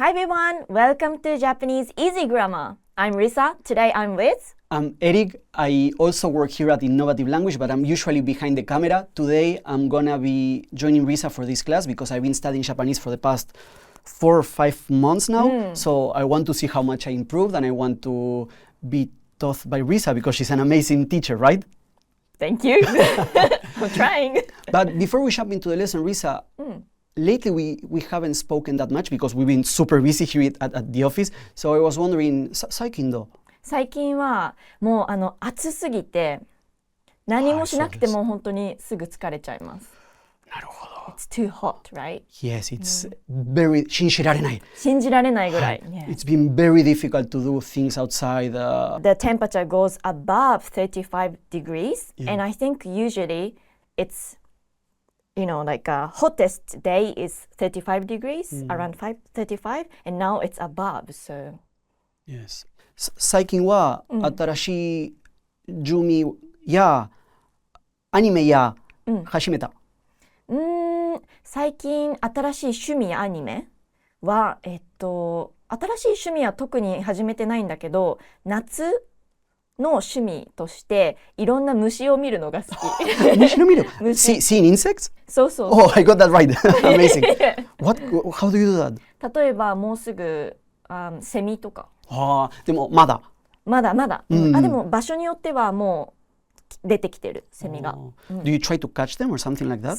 Hi everyone, welcome to Japanese Easy Grammar. I'm Risa. Today I'm with... I'm Eric. I also work here at Innovative Language, but I'm usually behind the camera. Today I'm gonna be joining Risa for this class because I've been studying Japanese for the past 4 or 5 months now. So I want to see how much I improved, and I want to be taught by Risa because she's an amazing teacher, right? Thank you. I'm trying. But before we jump into the lesson, Risa, lately we haven't spoken that much because we've been super busy here at the office. So I was wondering, 最近どう？最近はもう暑すぎて何もしなくても本当にすぐ疲れちゃいます。なるほど。It's too hot, right? Yes, it's very 信じられない。信じられないぐらい。Yeah. It's been very difficult to do things outside. The temperature goes above 35 degrees, and I think usually it's like hottest day is 35 degrees, around 35, and now it's above, so. Yes. 最近は新しい趣味やアニメや始めた。最近新しい趣味やアニメは新しい趣味は特に始めてないんだけど、夏の趣味としていろんな虫を見るのが好き。虫の見る？Seeing insects? そうそう。Oh, I got that right. Amazing. How do you do that? 例えばもうすぐセミとか。でもまだ。まだ。でも場所によってはもう出てきてるセミが。Do you try to catch them or something like that?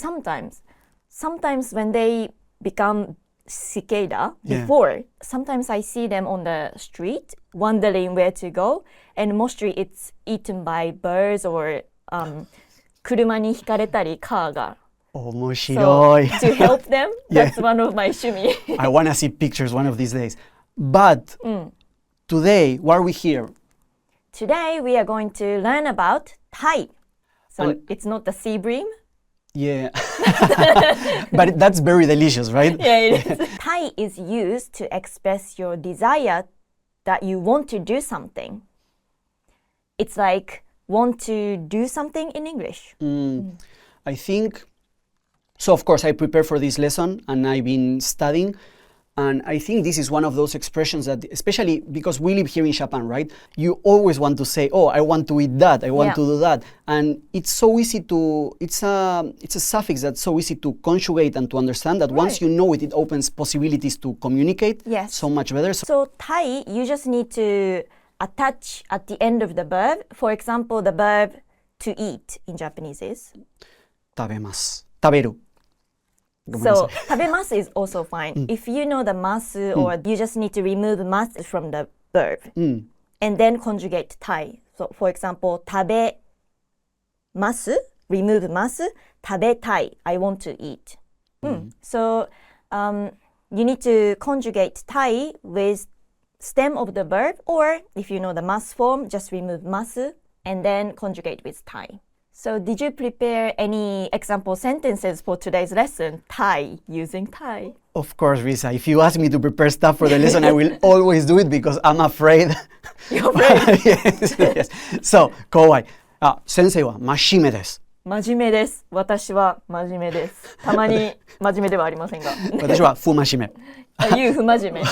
Sometimes when they become cicada before, sometimes I see them on the street wondering where to go, and mostly it's eaten by birds or 車にひかれたりカーが。面白い。So, to help them, that's one of my 趣味。I want to see pictures one of these days. But today, why are we here? Today we are going to learn about Thai. So it's not the sea bream. Yeah. But that's very delicious, right? Yeah, it is. Thai is used to express your desire that you want to do something. It's like want to do something in English. I think, so of course I prepared for this lesson and I've been studying. And I think this is one of those expressions that, especially because we live here in Japan, right? You always want to say, oh, I want to eat that, I want to do that. And it's so easy to, it's a suffix that's so easy to conjugate and to understand that once you know it, it opens possibilities to communicate so much better. So Thai, you just need to attach at the end of the verb. For example, the verb to eat in Japanese is? 食べます。食べる。So, 食べます is also fine. If you know the masu, or you just need to remove mas from the verb and then conjugate Thai. So, for example, 食べます remove mas, 食べたい I want to eat. So, you need to conjugate Thai with stem of the verb, or if you know the mas form, just remove masu and then conjugate with Thai. So did you prepare any example sentences for today's lesson? Thai, using Thai. Of course, Risa. If you ask me to prepare stuff for the lesson, I will always do it because I'm afraid. You're afraid? yes. So, 怖い。先生は真面目です。真面目です。私は真面目です。たまに真面目ではありませんが。私は不真面目。You 不真面目。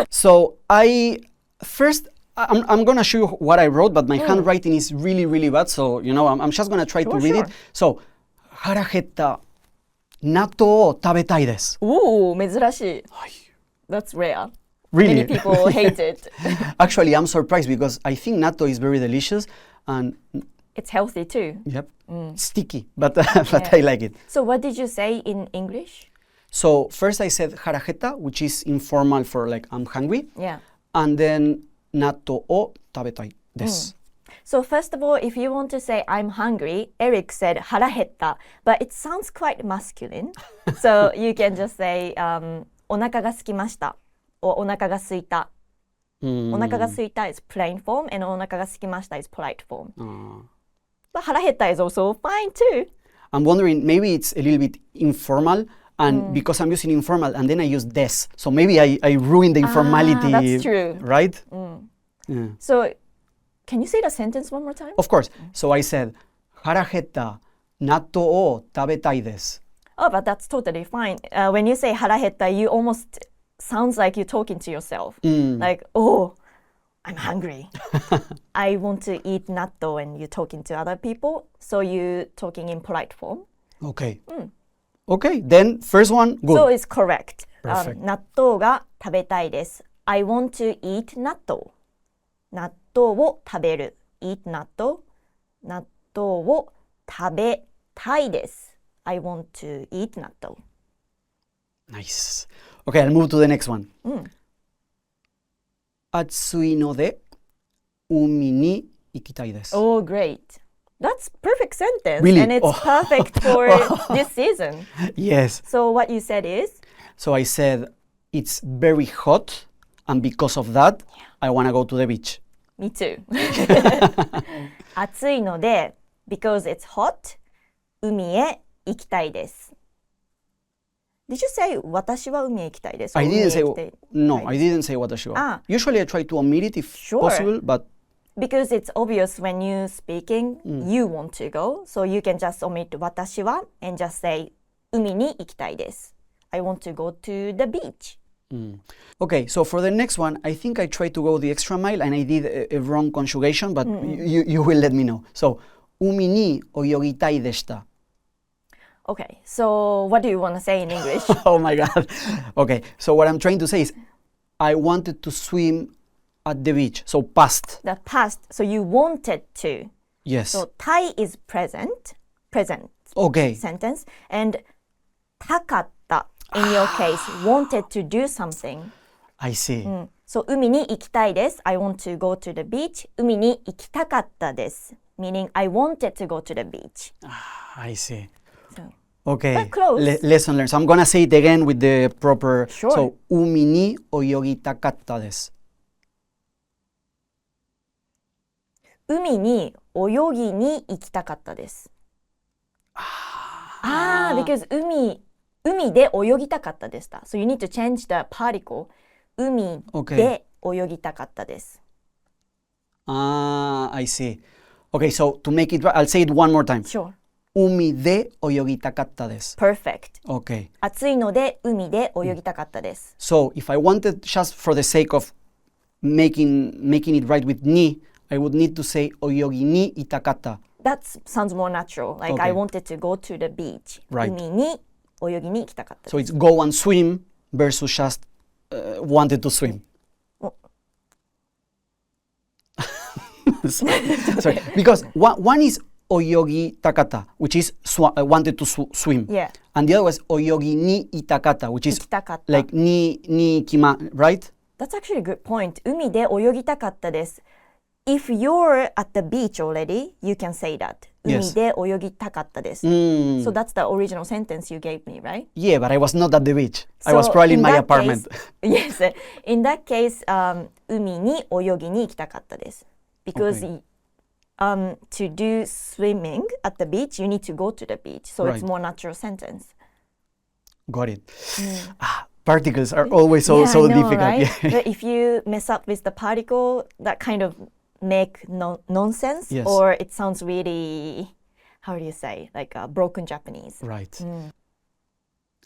So, I'm going to show you what I wrote, but my handwriting is really, really bad. So, I'm just going to try to read it. So, 腹減った。納豆を食べたいです。Ooh, 珍しい。That's rare. Really? Many people hate it. Actually, I'm surprised because I think natto is very delicious and it's healthy too. Yep. Sticky, but I like it. So what did you say in English? So first I said harajeta, which is informal for like I'm hungry. Yeah. And then natto o tabetai desu. So first of all, if you want to say I'm hungry, Eric said harahetta, but it sounds quite masculine. So you can just say お腹が空きました or お腹が空いた. お腹が空いた is plain form and お腹が空きました is polite form. But 腹減った is also fine too. I'm wondering, maybe it's a little bit informal, and because I'm using informal and then I use des. So maybe I ruined the informality. That's true. Right? Yeah. So can you say the sentence one more time? Of course. So I said, 腹減った納豆を食べたいです. Oh, but that's totally fine. When you say 腹減った, you almost sounds like you're talking to yourself. Like, oh, I'm hungry. I want to eat natto when you're talking to other people. So you're talking in polite form. Okay. Okay, then first one, good. So it's correct. Perfect. 納豆が食べたいです。I want to eat 納豆。納豆を食べる。eat 納豆。納豆を食べたいです。I want to eat 納豆。Nice. Okay, I'll move to the next one. 暑いので海に行きたいです。Oh, great. That's perfect sentence. Really? And it's perfect for this season. Yes. So what you said is? So I said, it's very hot, and because of that, I want to go to the beach. Me too. 暑いので because it's hot, 海へ行きたいです。Did you say 私は海へ行きたいです? I didn't say, 海へ行きたい no, I didn't say 私は. Usually I try to omit it if Sure. possible, but Because it's obvious when you're speaking, you want to go. So you can just omit 私は and just say 海に行きたいです. I want to go to the beach. Okay, so for the next one, I think I tried to go the extra mile and I did a wrong conjugation, but you will let me know. So, 海に泳ぎたいでした. Okay, so what do you want to say in English? Oh my God. Okay, so what I'm trying to say is, I wanted to swim at the beach. So past. The past, so you wanted to. Yes. So たい is present Okay. sentence. And たかった in your case, wanted to do something. I see. So 海に行きたいです. I want to go to the beach. 海に行きたかったです. Meaning I wanted to go to the beach. I see. So, Okay. but close. Lesson learned. So I'm gonna say it again with the proper. Sure. So 海に泳ぎたかったです. 海に泳ぎに行きたかったです. Because 海で泳ぎたかったでした. So you need to change the particle. 海で泳ぎたかったです. I see. Okay, so to make it right, I'll say it one more time. Sure. 海で泳ぎたかったです. Perfect. Okay. 暑いので海で泳ぎたかったです. So if I wanted just for the sake of making it right with ni, I would need to say 泳ぎに行ったかった. That sounds more natural. Like I wanted to go to the beach. Right. 海に泳ぎに行きたかったです. So it's go and swim versus just wanted to swim. Sorry, because one is 泳ぎたかった, which is wanted to swim. Yeah. And the other was 泳ぎに行ったかった, which is 行きたかった. like にきま, right? That's actually a good point. 海で泳ぎたかったです. If you're at the beach already, you can say that. 海で泳ぎたかったです. So that's the original sentence you gave me, right? Yeah, but I was not at the beach. I So was probably in my that apartment. Yes. In that case, 海に泳ぎに行きたかったです. Because to do swimming at the beach, you need to go to the beach. So it's more natural sentence. Got it. Particles are always so difficult. Right? Yeah. But if you mess up with the particle, that kind of make nonsense, Yes. or it sounds really, how do you say, like broken Japanese. Right.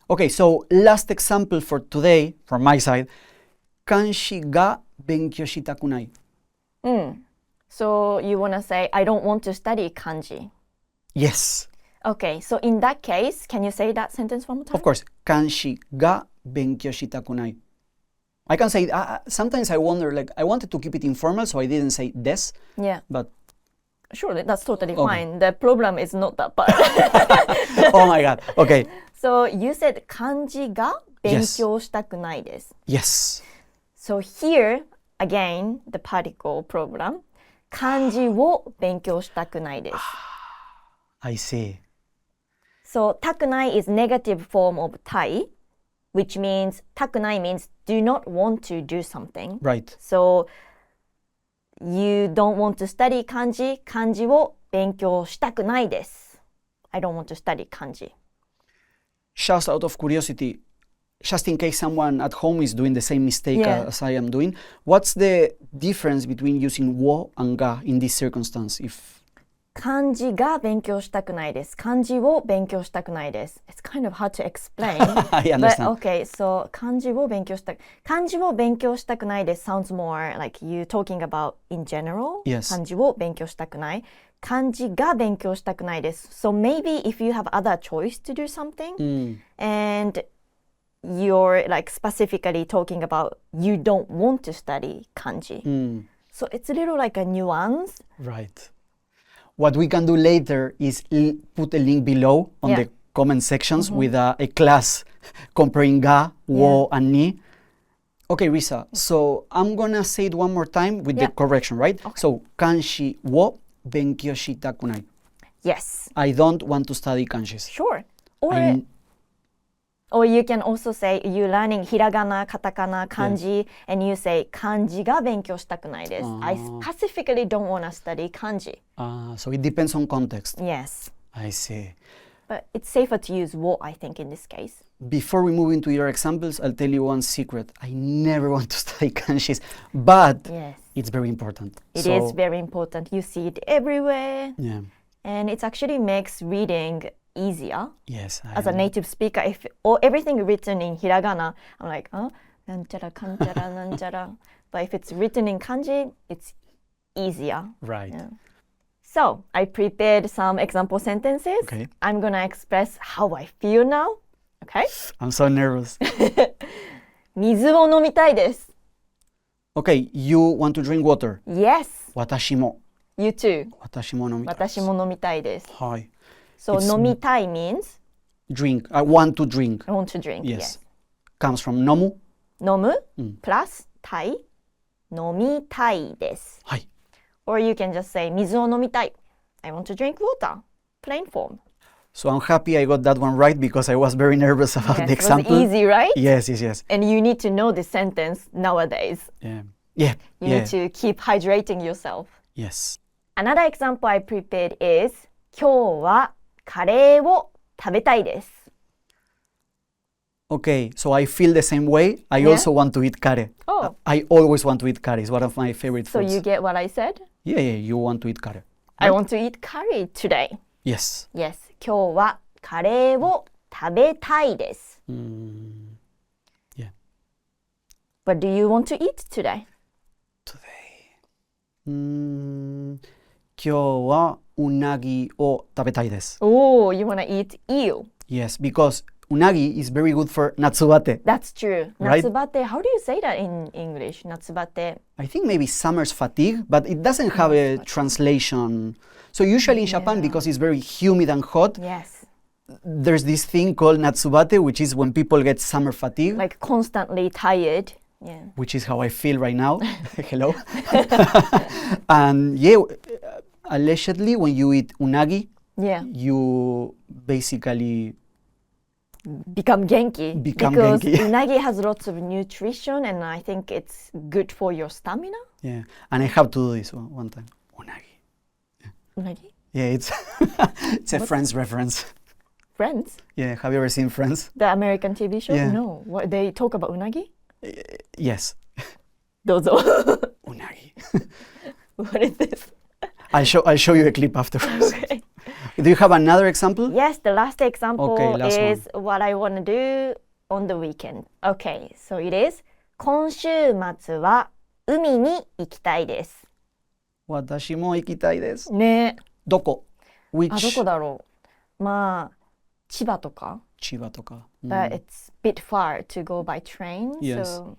Okay, so last example for today, from my side, 漢詩が勉強したくない. So you want to say, I don't want to study kanji. Yes. Okay, so in that case, can you say that sentence one more time? Of course, 漢詩が勉強したくない. I can say, sometimes I wonder, like, I wanted to keep it informal, so I didn't say des, Yeah. but... Sure, that's totally fine. The problem is not that part. Oh my God, okay. So you said 漢字が勉強したくないです. Yes. So here, again, the particle problem. 漢字を勉強したくないです. I see. So たくない is negative form of たい, which means たくない means do not want to do something. Right. So you don't want to study 漢字を勉強したくないです. I don't want to study 漢字. Just out of curiosity, just in case someone at home is doing the same mistake as I am doing, what's the difference between using wo and ga in this circumstance? If 漢字が勉強したくないです。漢字を勉強したくないです。It's kind of hard to explain. I understand. But okay, so 漢字を勉強したくないです sounds more like you talking about in general. Yes. 漢字を勉強したくない。漢字が勉強したくないです。So maybe if you have other choice to do something and you're like specifically talking about you don't want to study 漢字. So it's a little like a nuance. Right. What we can do later is put a link below on Yeah. the comment sections with a class comparing ga, wo, and ni. Okay, Risa, so I'm gonna say it one more time with the correction, right? Okay. So, kanji wo benkyou shitaku nai. Yes. I don't want to study kanjis. Sure. Or you can also say you're learning hiragana, katakana, kanji, and you say 漢字が勉強したくないです. I specifically don't want to study kanji. So it depends on context. Yes. I see. But it's safer to use wo, I think, in this case. Before we move into your examples, I'll tell you one secret. I never want to study kanjis, but Yes. it's very important. It is very important. You see it everywhere. Yeah. And it actually makes reading easier. Yes. As a native speaker, if everything written in hiragana, I'm like, nanchara, kanchara, nanchara. But if it's written in kanji, it's easier. Right. Yeah. So I prepared some example sentences. Okay. I'm going to express how I feel now. Okay? I'm so nervous. 水を飲みたいです. Okay, you want to drink water. Yes. 私も. You too. 私も飲みたいです。私も飲みたいです. Hi. So It's 飲みたい means Drink. I want to drink. I want to drink. Yes. Comes from 飲む. 飲む plus たい飲みたいです. はい。 Or you can just say 水を飲みたい. I want to drink water. Plain form. So I'm happy I got that one right because I was very nervous about Yes, the it was example. easy, right? Yes, yes, yes. And you need to know the sentence nowadays. Yeah. Yeah. You yeah. need to keep hydrating yourself. Yes. Another example I prepared is 今日はカレーを食べたいです. Okay, so I feel the same way. I also want to eat kare. Oh. I always want to eat kare. It's one of my favorite So foods. you get what I said? Yeah, you want to eat kare. I want to eat curry today. Yes. Yes. 今日はカレーを食べたいです. Yeah. What do you want to eat today? Today. 今日はうなぎを食べたいです. Oh, you want to eat eel. Yes, because unagi is very good for natsubate. That's true. Right? Natsubate. How do you say that in English? Natsubate. I think maybe summer's fatigue, but it doesn't have a translation. So usually in Japan, because it's very humid and hot, Yes. there's this thing called natsubate, which is when people get summer fatigue, Like constantly tired. Yeah. which is how I feel right now. Hello. And allegedly when you eat unagi, Yeah. you basically Become genki. Become because genki. unagi has lots of nutrition and I think it's good for your stamina. and I have to do this one time. Unagi. Unagi? Yeah, it's it's a Friends reference. Friends? Yeah, have you ever seen Friends? The American TV show? Yeah. No. What, they talk about unagi? Yes. どうぞ. Unagi. What is this? I'll show you a clip afterwards. Okay. Do you have another example? Yes, the last example Okay, last is what I want to do on the weekend. Okay, so it is 今週末は海に行きたいです。私も行きたいです。ね。どこ? Which? どこだろう。まあ、千葉とか。千葉とか。But it's a bit far to go by train. Yes. So.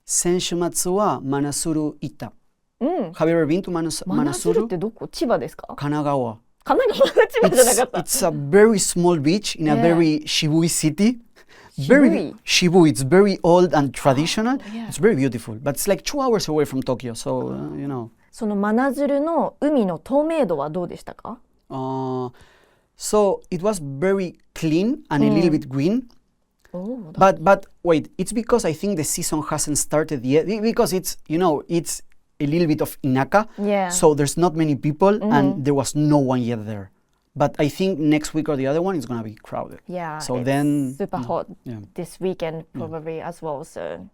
先週末はマナスル行った。Have you ever been to マナスルってどこ？千葉ですか？神奈川。神奈川の千葉じゃなかった。It's a very small beach in a very Shibui city. Shibui? Shibui, it's very old and traditional. Yeah. It's very beautiful, but it's like 2 hours away from Tokyo, so you know. その真鶴の海の透明度はどうでしたか？ So it was very clean and a little bit green. Oh, But wait, it's because I think the season hasn't started yet. Because it's it's a little bit of Inaka, Yeah. so there's not many people and there was no one yet there. But I think next week or the other one is gonna be crowded. Yeah. So it's then super hot yeah. this weekend probably as well. So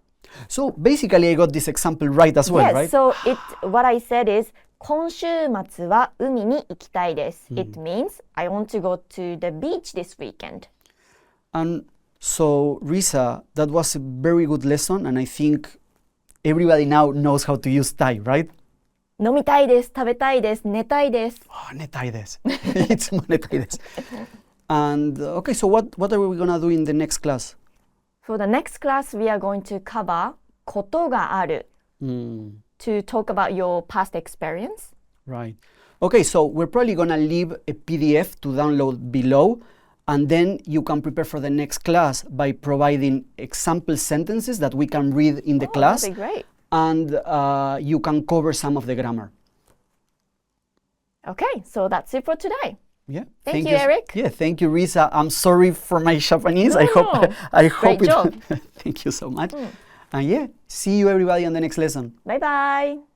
So basically, I got this example right as well, yes. right? So what I said is 今週末は海に行きたいです。It means I want to go to the beach this weekend. And so, Risa, that was a very good lesson, and I think everybody now knows how to use Thai, right? 飲みたいです、食べたいです、寝たいです。Oh, 寝たいです。いつも寝たいです。And okay, so what are we gonna do in the next class? For the next class, we are going to cover ことがある to talk about your past experience. Right. Okay, so we're probably gonna leave a PDF to download below, and then you can prepare for the next class by providing example sentences that we can read in the class. That'd be great. And you can cover some of the grammar. Okay, so that's it for today. Yeah. Thank you, Eric. Yeah, thank you, Risa. I'm sorry for my Japanese. No, I hope great job. Thank you so much. And yeah, see you everybody on the next lesson. Bye bye.